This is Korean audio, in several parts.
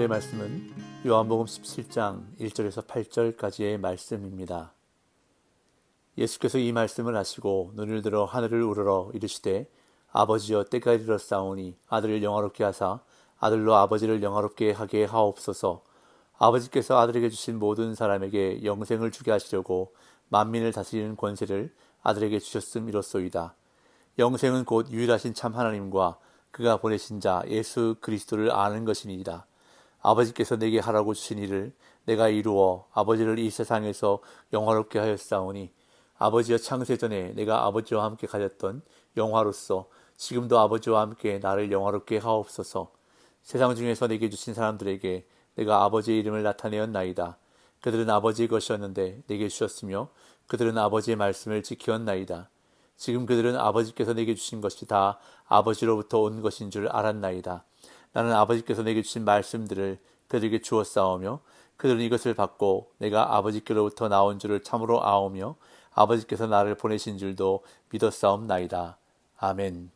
오늘의 말씀은 요한복음 17장 1절에서 8절까지의 말씀입니다. 예수께서 이 말씀을 하시고 눈을 들어 하늘을 우러러 이르시되 아버지여 때가 이르렀사오니 아들을 영화롭게 하사 아들로 아버지를 영화롭게 하게 하옵소서. 아버지께서 아들에게 주신 모든 사람에게 영생을 주게 하시려고 만민을 다스리는 권세를 아들에게 주셨음이로소이다. 영생은 곧 유일하신 참 하나님과 그가 보내신 자 예수 그리스도를 아는 것이니이다. 아버지께서 내게 하라고 주신 일을 내가 이루어 아버지를 이 세상에서 영화롭게 하였사오니 아버지여 창세전에 내가 아버지와 함께 가졌던 영화로서 지금도 아버지와 함께 나를 영화롭게 하옵소서. 세상 중에서 내게 주신 사람들에게 내가 아버지의 이름을 나타내었나이다. 그들은 아버지의 것이었는데 내게 주셨으며 그들은 아버지의 말씀을 지키었나이다. 지금 그들은 아버지께서 내게 주신 것이 다 아버지로부터 온 것인 줄 알았나이다. 나는 아버지께서 내게 주신 말씀들을 그들에게 주었사오며 그들은 이것을 받고 내가 아버지께로부터 나온 줄을 참으로 아오며 아버지께서 나를 보내신 줄도 믿었사옵나이다. 아멘.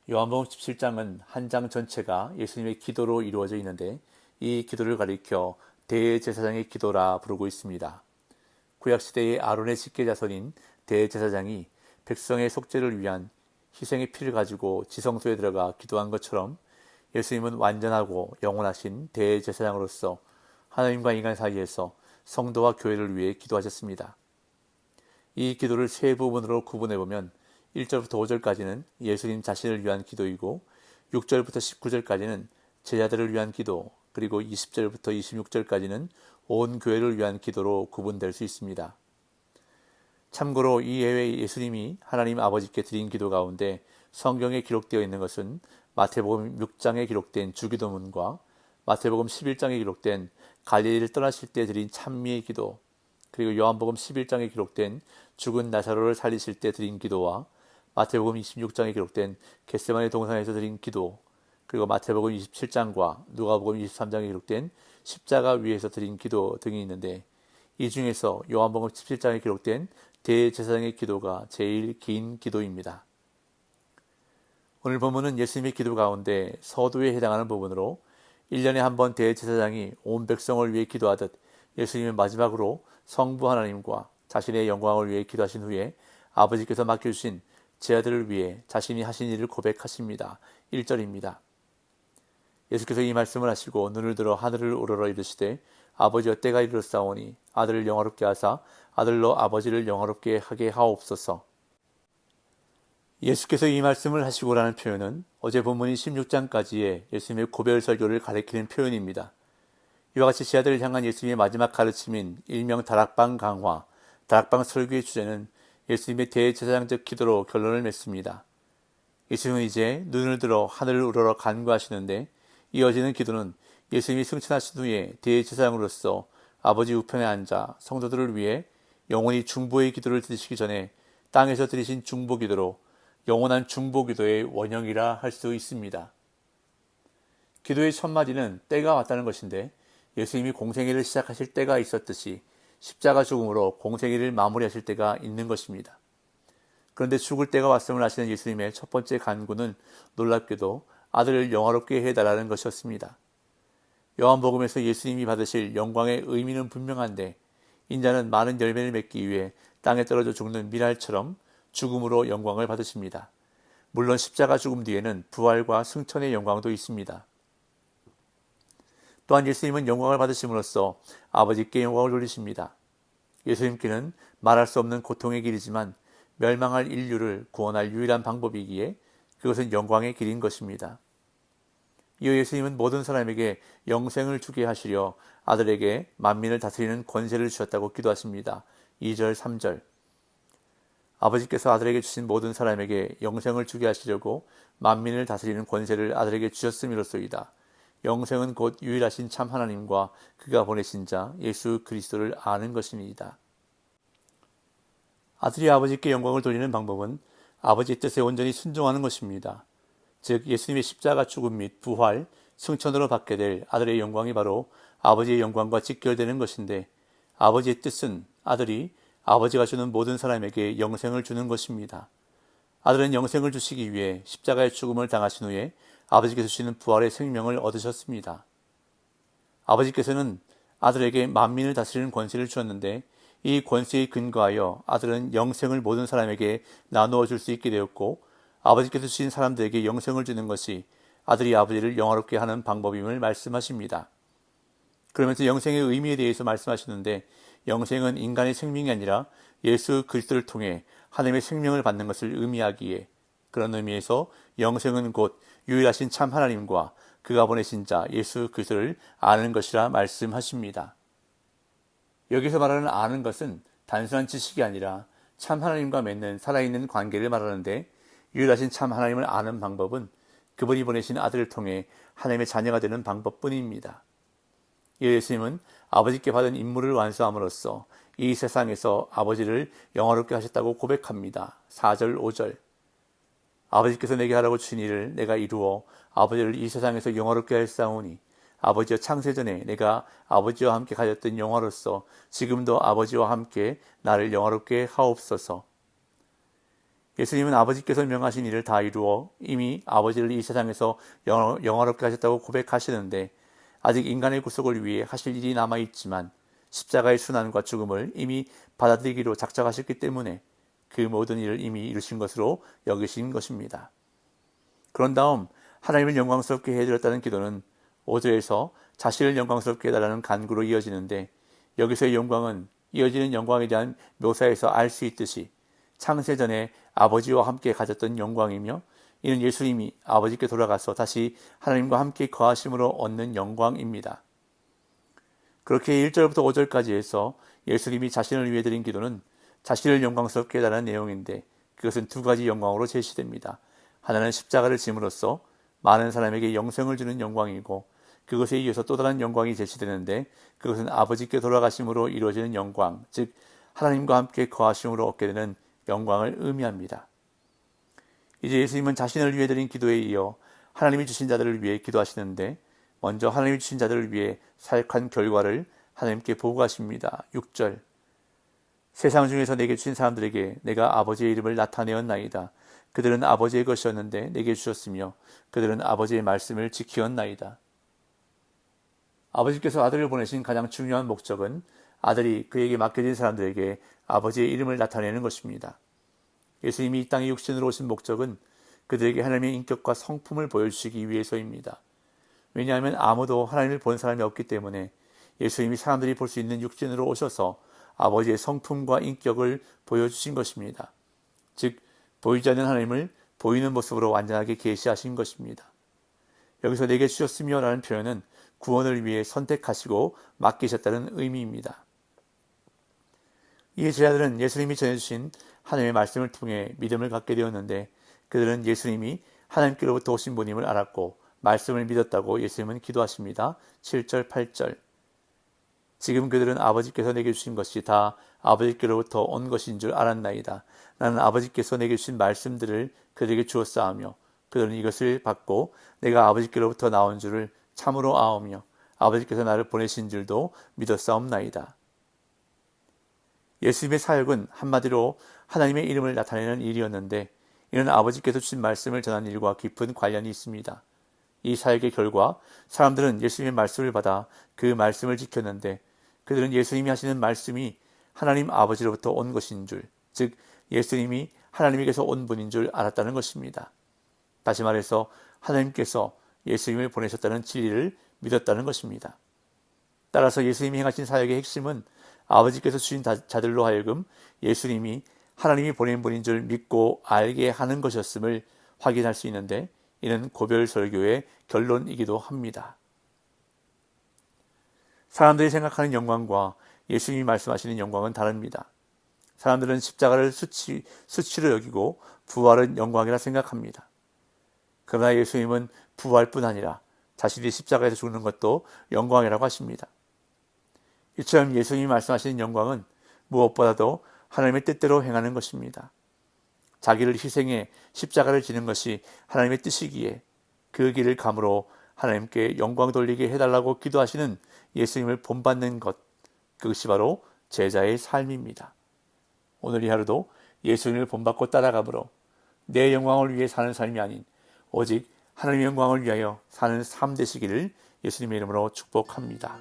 요한복음 17장은 한 장 전체가 예수님의 기도로 이루어져 있는데 이 기도를 가리켜 대제사장의 기도라 부르고 있습니다. 구약시대의 아론의 직계자손인 대제사장이 백성의 속죄를 위한 희생의 피를 가지고 지성소에 들어가 기도한 것처럼 예수님은 완전하고 영원하신 대제사장으로서 하나님과 인간 사이에서 성도와 교회를 위해 기도하셨습니다. 이 기도를 세 부분으로 구분해보면 1절부터 5절까지는 예수님 자신을 위한 기도이고 6절부터 19절까지는 제자들을 위한 기도, 그리고 20절부터 26절까지는 온 교회를 위한 기도로 구분될 수 있습니다. 참고로 이 예외 예수님이 하나님 아버지께 드린 기도 가운데 성경에 기록되어 있는 것은 마태복음 6장에 기록된 주기도문과 마태복음 11장에 기록된 갈릴리를 떠나실 때 드린 찬미의 기도, 그리고 요한복음 11장에 기록된 죽은 나사로를 살리실 때 드린 기도와 마태복음 26장에 기록된 겟세마네 동산에서 드린 기도, 그리고 마태복음 27장과 누가복음 23장에 기록된 십자가 위에서 드린 기도 등이 있는데 이 중에서 요한복음 17장에 기록된 대제사장의 기도가 제일 긴 기도입니다. 오늘 본문은 예수님의 기도 가운데 서두에 해당하는 부분으로 1년에 한 번 대제사장이 온 백성을 위해 기도하듯 예수님은 마지막으로 성부 하나님과 자신의 영광을 위해 기도하신 후에 아버지께서 맡겨주신 제 아들을 위해 자신이 하신 일을 고백하십니다. 1절입니다. 예수께서 이 말씀을 하시고 눈을 들어 하늘을 우러러 이르시되 아버지여 때가 이르렀사오니 아들을 영화롭게 하사 아들로 아버지를 영화롭게 하게 하옵소서. 예수께서 이 말씀을 하시고라는 표현은 어제 본문인 16장까지의 예수님의 고별 설교를 가리키는 표현입니다. 이와 같이 제 아들을 향한 예수님의 마지막 가르침인 일명 다락방 강화, 다락방 설교의 주제는 예수님의 대제사장적 기도로 결론을 맺습니다. 예수님은 이제 눈을 들어 하늘을 우러러 간구하시는데 이어지는 기도는 예수님이 승천하신 후에 대제사장으로서 아버지 우편에 앉아 성도들을 위해 영원히 중보의 기도를 드리시기 전에 땅에서 드리신 중보기도로 영원한 중보기도의 원형이라 할 수 있습니다. 기도의 첫 마디는 때가 왔다는 것인데 예수님이 공생애를 시작하실 때가 있었듯이 십자가 죽음으로 공생애를 마무리하실 때가 있는 것입니다. 그런데 죽을 때가 왔음을 아시는 예수님의 첫 번째 간구는 놀랍게도 아들을 영화롭게 해달라는 것이었습니다. 요한복음에서 예수님이 받으실 영광의 의미는 분명한데 인자는 많은 열매를 맺기 위해 땅에 떨어져 죽는 미랄처럼 죽음으로 영광을 받으십니다. 물론 십자가 죽음 뒤에는 부활과 승천의 영광도 있습니다. 또한 예수님은 영광을 받으심으로써 아버지께 영광을 돌리십니다. 예수님께는 말할 수 없는 고통의 길이지만 멸망할 인류를 구원할 유일한 방법이기에 그것은 영광의 길인 것입니다. 이어 예수님은 모든 사람에게 영생을 주게 하시려 아들에게 만민을 다스리는 권세를 주셨다고 기도하십니다. 2절, 3절. 아버지께서 아들에게 주신 모든 사람에게 영생을 주게 하시려고 만민을 다스리는 권세를 아들에게 주셨음이로소이다. 영생은 곧 유일하신 참 하나님과 그가 보내신 자 예수 그리스도를 아는 것이니이다. 아들이 아버지께 영광을 돌리는 방법은 아버지의 뜻에 온전히 순종하는 것입니다. 즉 예수님의 십자가 죽음 및 부활, 승천으로 받게 될 아들의 영광이 바로 아버지의 영광과 직결되는 것인데 아버지의 뜻은 아들이 아버지가 주는 모든 사람에게 영생을 주는 것입니다. 아들은 영생을 주시기 위해 십자가의 죽음을 당하신 후에 아버지께서 주시는 부활의 생명을 얻으셨습니다. 아버지께서는 아들에게 만민을 다스리는 권세를 주었는데 이 권세에 근거하여 아들은 영생을 모든 사람에게 나누어 줄 수 있게 되었고 아버지께서 주신 사람들에게 영생을 주는 것이 아들이 아버지를 영화롭게 하는 방법임을 말씀하십니다. 그러면서 영생의 의미에 대해서 말씀하시는데 영생은 인간의 생명이 아니라 예수 그리스도를 통해 하나님의 생명을 받는 것을 의미하기에 그런 의미에서 영생은 곧 유일하신 참 하나님과 그가 보내신 자 예수 그리스도를 아는 것이라 말씀하십니다. 여기서 말하는 아는 것은 단순한 지식이 아니라 참 하나님과 맺는 살아있는 관계를 말하는데 유일하신 참 하나님을 아는 방법은 그분이 보내신 아들을 통해 하나님의 자녀가 되는 방법뿐입니다. 예수님은 아버지께 받은 임무를 완수함으로써 이 세상에서 아버지를 영화롭게 하셨다고 고백합니다. 4절 5절 아버지께서 내게 하라고 주신 일을 내가 이루어 아버지를 이 세상에서 영화롭게 하였사오니 아버지여 창세전에 내가 아버지와 함께 가졌던 영화로서 지금도 아버지와 함께 나를 영화롭게 하옵소서. 예수님은 아버지께서 명하신 일을 다 이루어 이미 아버지를 이 세상에서 영화롭게 하셨다고 고백하시는데 아직 인간의 구속을 위해 하실 일이 남아있지만 십자가의 순환과 죽음을 이미 받아들이기로 작정하셨기 때문에 그 모든 일을 이미 이루신 것으로 여기신 것입니다. 그런 다음 하나님을 영광스럽게 해드렸다는 기도는 5절에서 자신을 영광스럽게 해달라는 간구로 이어지는데 여기서의 영광은 이어지는 영광에 대한 묘사에서 알 수 있듯이 창세전에 아버지와 함께 가졌던 영광이며 이는 예수님이 아버지께 돌아가서 다시 하나님과 함께 거하심으로 얻는 영광입니다. 그렇게 1절부터 5절까지 해서 예수님이 자신을 위해 드린 기도는 자신을 영광스럽게 해달라는 내용인데 그것은 두 가지 영광으로 제시됩니다. 하나는 십자가를 짐으로써 많은 사람에게 영생을 주는 영광이고 그것에 이어서 또 다른 영광이 제시되는데 그것은 아버지께 돌아가심으로 이루어지는 영광, 즉 하나님과 함께 거하심으로 얻게 되는 영광을 의미합니다. 이제 예수님은 자신을 위해 드린 기도에 이어 하나님이 주신 자들을 위해 기도하시는데 먼저 하나님이 주신 자들을 위해 사역한 결과를 하나님께 보고하십니다. 6절 세상 중에서 내게 주신 사람들에게 내가 아버지의 이름을 나타내었나이다. 그들은 아버지의 것이었는데 내게 주셨으며 그들은 아버지의 말씀을 지키었나이다. 아버지께서 아들을 보내신 가장 중요한 목적은 아들이 그에게 맡겨진 사람들에게 아버지의 이름을 나타내는 것입니다. 예수님이 이 땅에 육신으로 오신 목적은 그들에게 하나님의 인격과 성품을 보여주시기 위해서입니다. 왜냐하면 아무도 하나님을 본 사람이 없기 때문에 예수님이 사람들이 볼 수 있는 육신으로 오셔서 아버지의 성품과 인격을 보여주신 것입니다. 즉 보이지 않는 하나님을 보이는 모습으로 완전하게 계시하신 것입니다. 여기서 내게 주셨으며 라는 표현은 구원을 위해 선택하시고 맡기셨다는 의미입니다. 이 제자들은 예수님이 전해주신 하나님의 말씀을 통해 믿음을 갖게 되었는데 그들은 예수님이 하나님께로부터 오신 분임을 알았고 말씀을 믿었다고 예수님은 기도하십니다. 7절 8절 지금 그들은 아버지께서 내게 주신 것이 다 아버지께로부터 온 것인 줄 알았나이다. 나는 아버지께서 내게 주신 말씀들을 그들에게 주었사오며 그들은 이것을 받고 내가 아버지께로부터 나온 줄을 참으로 아오며 아버지께서 나를 보내신 줄도 믿었사옵나이다. 예수님의 사역은 한마디로 하나님의 이름을 나타내는 일이었는데 이는 아버지께서 주신 말씀을 전하는 일과 깊은 관련이 있습니다. 이 사역의 결과 사람들은 예수님의 말씀을 받아 그 말씀을 지켰는데 그들은 예수님이 하시는 말씀이 하나님 아버지로부터 온 것인 줄, 즉 예수님이 하나님에게서 온 분인 줄 알았다는 것입니다. 다시 말해서 하나님께서 예수님을 보내셨다는 진리를 믿었다는 것입니다. 따라서 예수님이 행하신 사역의 핵심은 아버지께서 주신 자들로 하여금 예수님이 하나님이 보낸 분인 줄 믿고 알게 하는 것이었음을 확인할 수 있는데 이는 고별 설교의 결론이기도 합니다. 사람들이 생각하는 영광과 예수님이 말씀하시는 영광은 다릅니다. 사람들은 십자가를 수치로 여기고 부활은 영광이라 생각합니다. 그러나 예수님은 부활뿐 아니라 자신이 십자가에서 죽는 것도 영광이라고 하십니다. 이처럼 예수님이 말씀하시는 영광은 무엇보다도 하나님의 뜻대로 행하는 것입니다. 자기를 희생해 십자가를 지는 것이 하나님의 뜻이기에 그 길을 감으로 하나님께 영광 돌리게 해달라고 기도하시는 예수님을 본받는 것, 그것이 바로 제자의 삶입니다. 오늘 이 하루도 예수님을 본받고 따라감으로 내 영광을 위해 사는 삶이 아닌 오직 하나님의 영광을 위하여 사는 삶 되시기를 예수님의 이름으로 축복합니다.